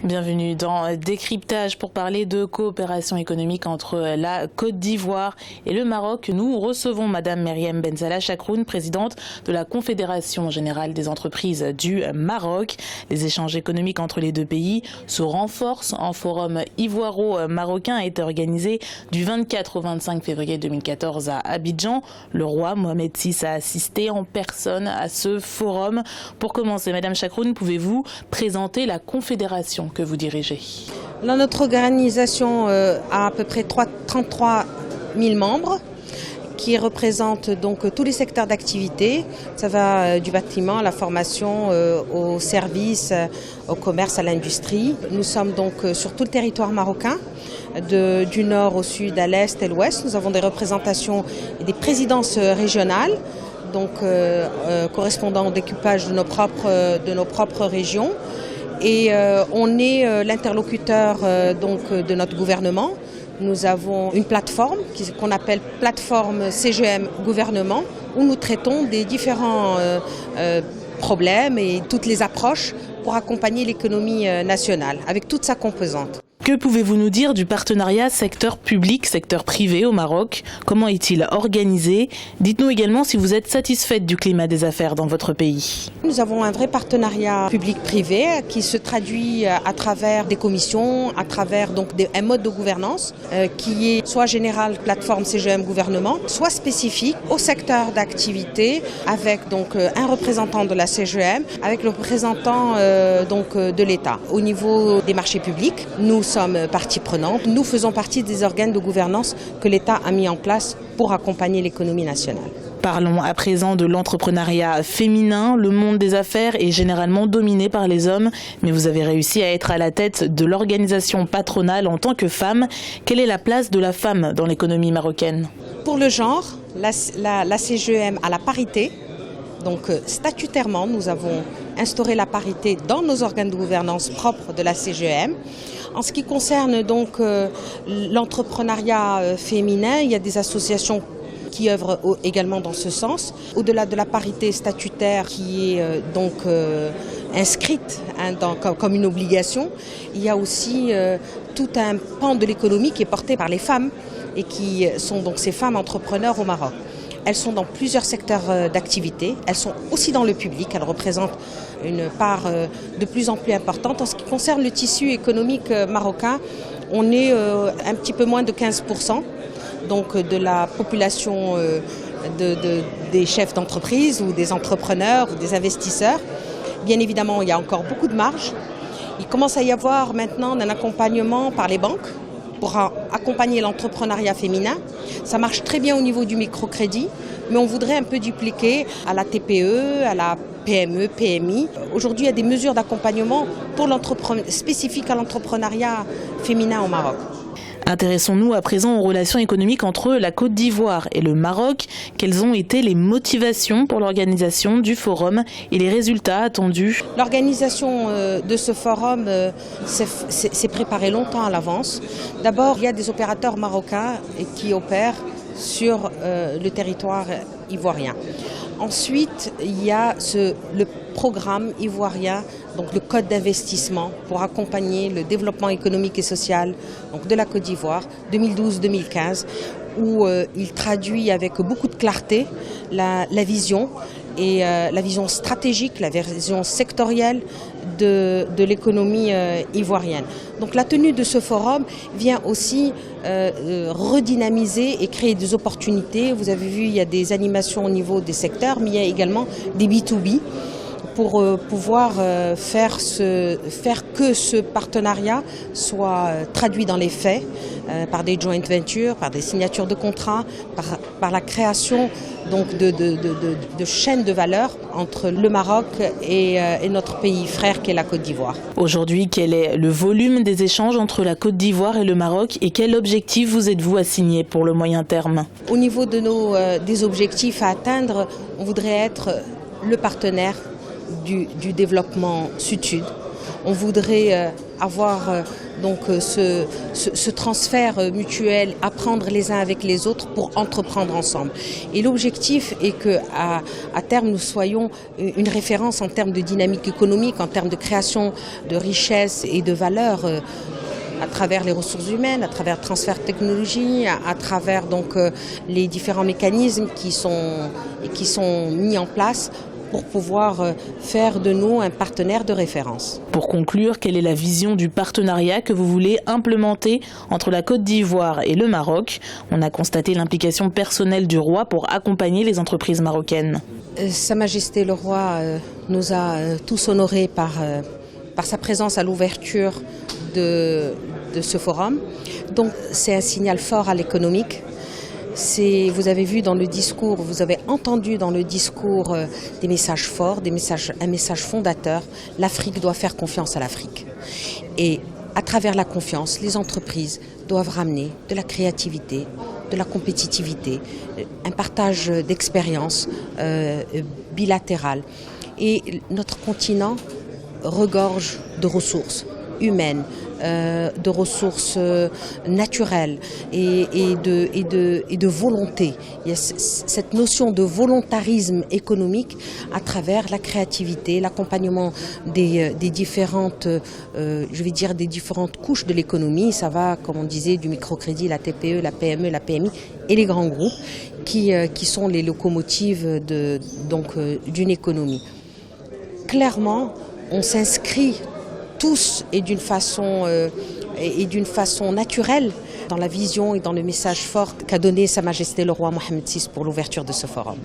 Bienvenue dans Décryptage pour parler de coopération économique entre la Côte d'Ivoire et le Maroc. Nous recevons Madame Meriem Benzala Chakroun, présidente de la Confédération générale des entreprises du Maroc. Les échanges économiques entre les deux pays se renforcent. Un forum ivoiro-marocain a été organisé du 24 au 25 février 2014 à Abidjan. Le roi Mohamed VI a assisté en personne à ce forum. Pour commencer, Madame Chakroun, pouvez-vous présenter la Confédération que vous dirigez? Notre organisation a à peu près 33 000 membres qui représentent donc tous les secteurs d'activité. Ça va du bâtiment à la formation, aux services, au commerce, à l'industrie. Nous sommes donc sur tout le territoire marocain, du nord au sud, à l'est et l'ouest. Nous avons des représentations et des présidences régionales, donc correspondant au découpage de nos propres régions. Et on est l'interlocuteur de notre gouvernement. Nous avons une plateforme qu'on appelle plateforme CGM Gouvernement, où nous traitons des différents problèmes et toutes les approches pour accompagner l'économie nationale avec toute sa composante. Que pouvez-vous nous dire du partenariat secteur public, secteur privé au Maroc? Comment est-il organisé? Dites-nous également si vous êtes satisfaite du climat des affaires dans votre pays. Nous avons un vrai partenariat public-privé qui se traduit à travers des commissions, à travers donc un mode de gouvernance qui est soit général, plateforme CGM Gouvernement, soit spécifique au secteur d'activité avec donc un représentant de la CGM, avec le représentant de l'État. Au niveau des marchés publics, nous sommes partie prenante. Nous faisons partie des organes de gouvernance que l'État a mis en place pour accompagner l'économie nationale. Parlons à présent de l'entrepreneuriat féminin. Le monde des affaires est généralement dominé par les hommes, mais vous avez réussi à être à la tête de l'organisation patronale en tant que femme. Quelle est la place de la femme dans l'économie marocaine? Pour le genre, la CGM a la parité. Donc statutairement, nous avons instauré la parité dans nos organes de gouvernance propres de la CGM. En ce qui concerne donc l'entrepreneuriat féminin, il y a des associations qui œuvrent également dans ce sens. Au-delà de la parité statutaire qui est inscrite comme une obligation, il y a aussi tout un pan de l'économie qui est porté par les femmes et qui sont donc ces femmes entrepreneurs au Maroc. Elles sont dans plusieurs secteurs d'activité, elles sont aussi dans le public, elles représentent une part de plus en plus importante. En ce qui concerne le tissu économique marocain, on est un petit peu moins de 15% donc de la population des chefs d'entreprise ou des entrepreneurs ou des investisseurs. Bien évidemment, il y a encore beaucoup de marge. Il commence à y avoir maintenant un accompagnement par les banques pour accompagner l'entrepreneuriat féminin. Ça marche très bien au niveau du microcrédit, mais on voudrait un peu dupliquer à la TPE, à la PME, PMI. Aujourd'hui, il y a des mesures d'accompagnement spécifiques à l'entrepreneuriat féminin au Maroc. Intéressons-nous à présent aux relations économiques entre la Côte d'Ivoire et le Maroc. Quelles ont été les motivations pour l'organisation du forum et les résultats attendus? L'organisation de ce forum s'est préparée longtemps à l'avance. D'abord, il y a des opérateurs marocains qui opèrent sur le territoire ivoirien. Ensuite, il y a le programme ivoirien, donc le code d'investissement pour accompagner le développement économique et social donc de la Côte d'Ivoire 2012-2015, où il traduit avec beaucoup de clarté la vision et la vision stratégique, la vision sectorielle de l'économie ivoirienne. Donc la tenue de ce forum vient aussi redynamiser et créer des opportunités. Vous avez vu, il y a des animations au niveau des secteurs, mais il y a également des B2B pour pouvoir faire que ce partenariat soit traduit dans les faits par des joint ventures, par des signatures de contrats, par la création donc de chaînes de valeur entre le Maroc et notre pays frère qui est la Côte d'Ivoire. Aujourd'hui, quel est le volume des échanges entre la Côte d'Ivoire et le Maroc et quel objectif vous êtes-vous assigné pour le moyen terme? Au niveau de des objectifs à atteindre, on voudrait être le partenaire du développement sud-sud. On voudrait avoir donc ce transfert mutuel, apprendre les uns avec les autres pour entreprendre ensemble. Et l'objectif est que à terme nous soyons une référence en termes de dynamique économique, en termes de création de richesses et de valeurs à travers les ressources humaines, à travers le transfert de technologie, à travers donc les différents mécanismes qui sont mis en place pour pouvoir faire de nous un partenaire de référence. Pour conclure, quelle est la vision du partenariat que vous voulez implémenter entre la Côte d'Ivoire et le Maroc? On a constaté l'implication personnelle du roi pour accompagner les entreprises marocaines. Sa Majesté le roi nous a tous honorés par sa présence à l'ouverture de ce forum. Donc c'est un signal fort à l'économique. Vous avez vu dans le discours, vous avez entendu dans le discours des messages forts, un message fondateur. L'Afrique doit faire confiance à l'Afrique. Et à travers la confiance, les entreprises doivent ramener de la créativité, de la compétitivité, un partage d'expériences bilatérales. Et notre continent regorge de ressources humaines, de ressources naturelles et de volonté. Il y a cette notion de volontarisme économique à travers la créativité, l'accompagnement des différentes, des différentes couches de l'économie. Ça va, comme on disait, du microcrédit, la TPE, la PME, la PMI et les grands groupes qui sont les locomotives d'une économie. Clairement, on s'inscrit tous et d'une façon naturelle dans la vision et dans le message fort qu'a donné Sa Majesté le roi Mohammed VI pour l'ouverture de ce forum.